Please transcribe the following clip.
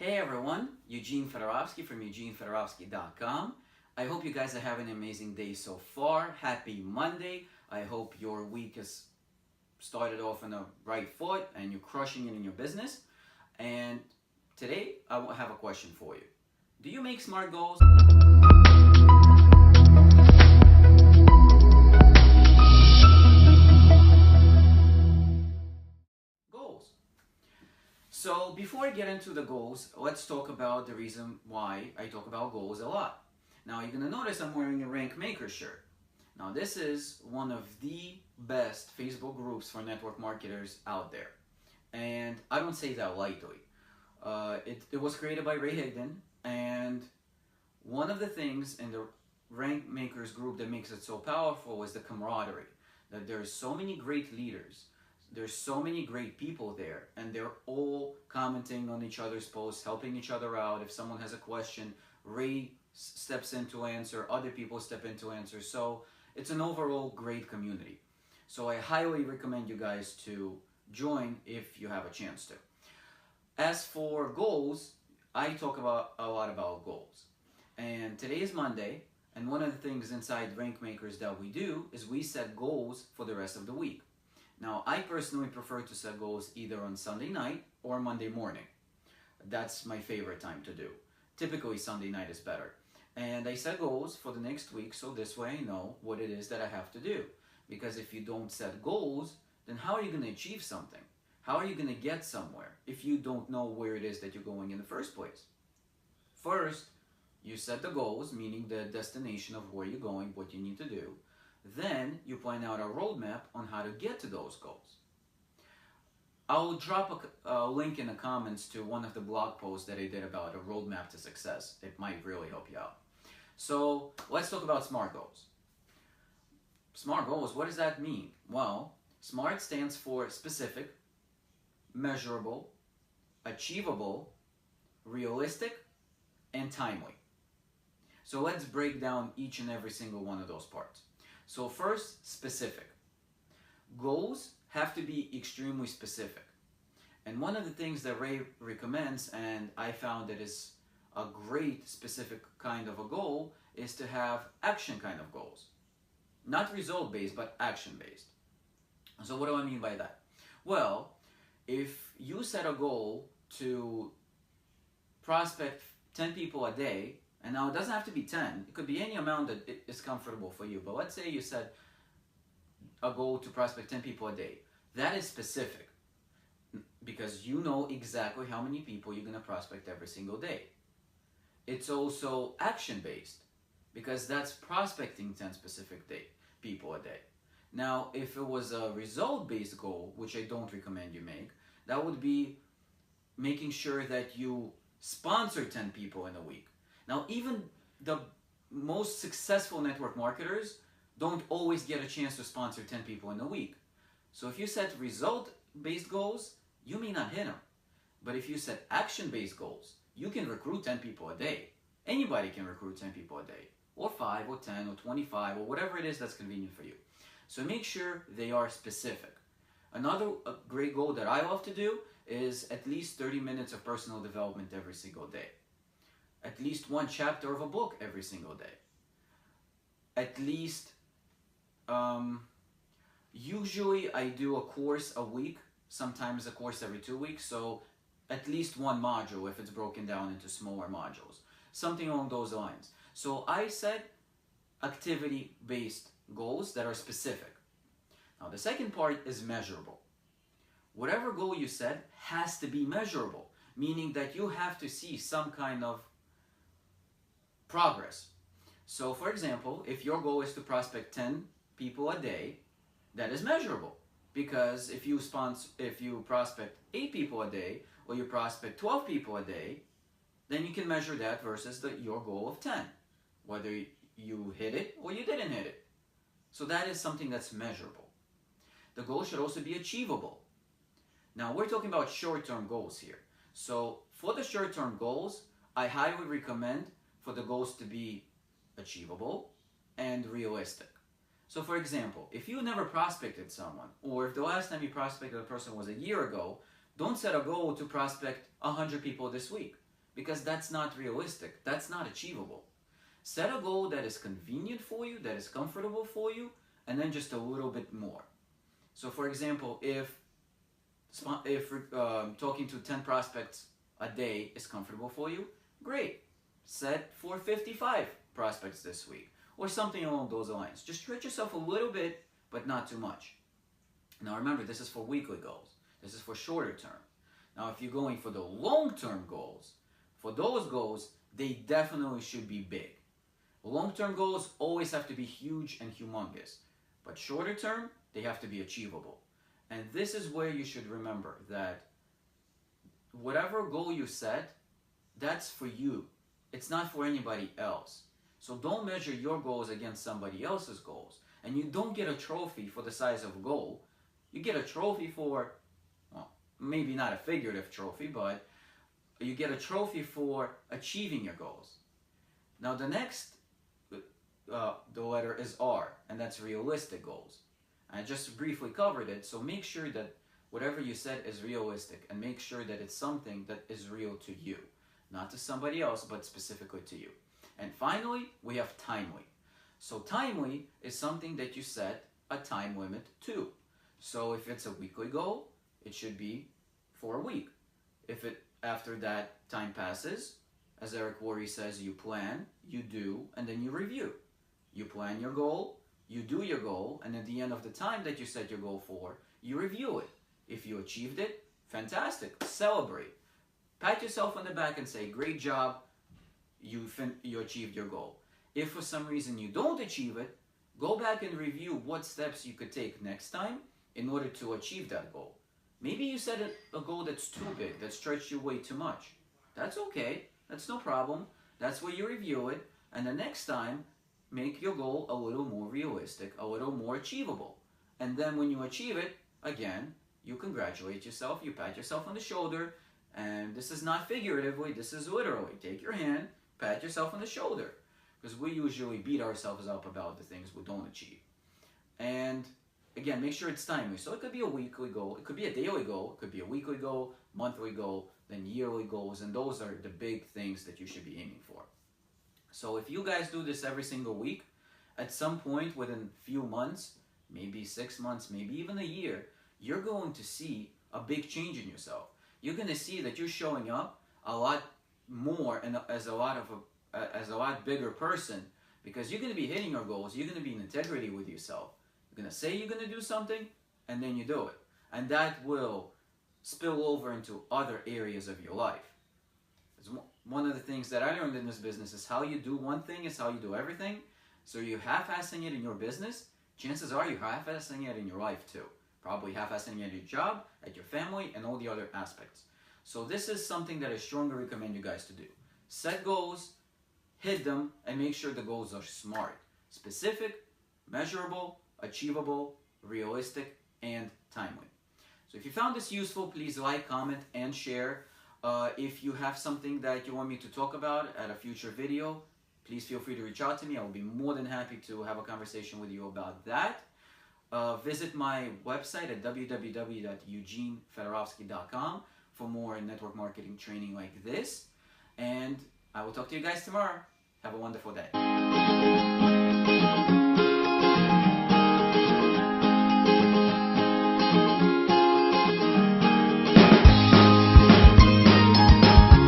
Hey everyone, Eugene Fedorovsky from EugeneFedorovsky.com. I hope you guys are having an amazing day so far. Happy Monday. I hope your week has started off on the right foot and you're crushing it in your business. And today I have a question for you. Do you make SMART goals? Goals. So before I get into the goals, let's talk about the reason why I talk about goals a lot. Now you're going to notice I'm wearing a Rank Maker shirt. Now this is one of the best Facebook groups for network marketers out there. And I don't say that lightly. It was created by Ray Higdon, and one of the things in the Rank Makers group that makes it so powerful is the camaraderie. That there's so many great leaders, there's so many great people there, and they're all commenting on each other's posts, helping each other out. If someone has a question, Ray steps in to answer, other people step in to answer. So it's an overall great community. So I highly recommend you guys to join if you have a chance to. As for goals, I talk a lot about goals. And today is Monday, and one of the things inside Rank Makers that we do is we set goals for the rest of the week. Now, I personally prefer to set goals either on Sunday night or Monday morning. That's my favorite time to do. Typically, Sunday night is better. And I set goals for the next week, so this way I know what it is that I have to do. Because if you don't set goals, then how are you going to achieve something? How are you going to get somewhere if you don't know where it is that you're going in the first place? First, you set the goals, meaning the destination of where you're going, what you need to do. Then you plan out a roadmap on how to get to those goals. I'll drop a link in the comments to one of the blog posts that I did about a roadmap to success. It might really help you out. So let's talk about SMART goals. SMART goals, what does that mean? Well, SMART stands for specific, measurable, achievable, realistic, and timely. So let's break down each and every single one of those parts. So first, specific. Goals have to be extremely specific. And one of the things that Ray recommends, and I found that is a great specific kind of a goal, is to have action kind of goals. Not result-based, but action-based. So what do I mean by that? Well, if you set a goal to prospect 10 people a day, and now it doesn't have to be 10, it could be any amount that is comfortable for you, but let's say you set a goal to prospect 10 people a day. That is specific because you know exactly how many people you're going to prospect every single day. It's also action-based because that's prospecting 10 specific people a day. Now, if it was a result-based goal, which I don't recommend you make, that would be making sure that you sponsor 10 people in a week. Now, even the most successful network marketers don't always get a chance to sponsor 10 people in a week. So if you set result-based goals, you may not hit them. But if you set action-based goals, you can recruit 10 people a day. Anybody can recruit 10 people a day, or 5, or 10, or 25, or whatever it is that's convenient for you. So make sure they are specific. Another great goal that I love to do is at least 30 minutes of personal development every single day. At least one chapter of a book every single day. At least, usually I do a course a week, sometimes a course every 2 weeks, so at least one module if it's broken down into smaller modules. Something along those lines. So I set activity-based goals that are specific. Now the second part is measurable. Whatever goal you set has to be measurable, meaning that you have to see some kind of progress. So for example, if your goal is to prospect 10 people a day, that is measurable. Because if you prospect 8 people a day, or you prospect 12 people a day, then you can measure that versus your goal of 10. Whether you hit it or you didn't hit it. So that is something that's measurable. The goal should also be achievable. Now we're talking about short-term goals here. So for the short-term goals, I highly recommend for the goals to be achievable and realistic. So for example, if you never prospected someone, or if the last time you prospected a person was a year ago, don't set a goal to prospect 100 people this week. because that's not realistic. That's not achievable. Set a goal that is convenient for you, that is comfortable for you, and then just a little bit more. So for example, if talking to 10 prospects a day is comfortable for you, great. Set for 55 prospects this week, or something along those lines. Just stretch yourself a little bit, but not too much. Now remember, this is for weekly goals. This is for shorter term. Now if you're going for the long-term goals, for those goals, they definitely should be big. Long-term goals always have to be huge and humongous, but shorter term, they have to be achievable. And this is where you should remember that whatever goal you set, that's for you. It's not for anybody else. So don't measure your goals against somebody else's goals. And you don't get a trophy for the size of a goal. You get a trophy for, well, maybe not a figurative trophy, but you get a trophy for achieving your goals. Now the next, the letter is R, and that's realistic goals. I just briefly covered it, so make sure that whatever you set is realistic, and make sure that it's something that is real to you. Not to somebody else, but specifically to you. And finally, we have timely. So timely is something that you set a time limit to. So if it's a weekly goal, it should be for a week. If it after that time passes, as Eric Worre says, you plan, you do, and then you review. You plan your goal, you do your goal, and at the end of the time that you set your goal for, you review it. If you achieved it, fantastic, celebrate. Pat yourself on the back and say, great job, you achieved your goal. If for some reason you don't achieve it, go back and review what steps you could take next time in order to achieve that goal. Maybe you set a goal that's too big, that stretched you way too much. That's okay, that's no problem. That's where you review it, and the next time, make your goal a little more realistic, a little more achievable. And then when you achieve it, again, you congratulate yourself, you pat yourself on the shoulder, and this is not figuratively, this is literally. Take your hand, pat yourself on the shoulder. Because we usually beat ourselves up about the things we don't achieve. And again, make sure it's timely. So it could be a weekly goal, it could be a daily goal, it could be a weekly goal, monthly goal, then yearly goals, and those are the big things that you should be aiming for. So if you guys do this every single week, at some point within a few months, maybe 6 months, maybe even a year, you're going to see a big change in yourself. You're going to see that you're showing up a lot more and as a lot bigger person, because you're going to be hitting your goals. You're going to be in integrity with yourself. You're going to say you're going to do something, and then you do it. And that will spill over into other areas of your life. One of the things that I learned in this business is how you do one thing is how you do everything. So you're half-assing it in your business, chances are you're half-assing it in your life too. Probably half-assing it at your job, at your family, and all the other aspects. So this is something that I strongly recommend you guys to do. Set goals, hit them, and make sure the goals are smart, specific, measurable, achievable, realistic, and timely. So if you found this useful, please like, comment, and share. If you have something that you want me to talk about at a future video, please feel free to reach out to me. I will be more than happy to have a conversation with you about that. Visit my website at www.eugenefedorovsky.com for more network marketing training like this. And I will talk to you guys tomorrow. Have a wonderful day.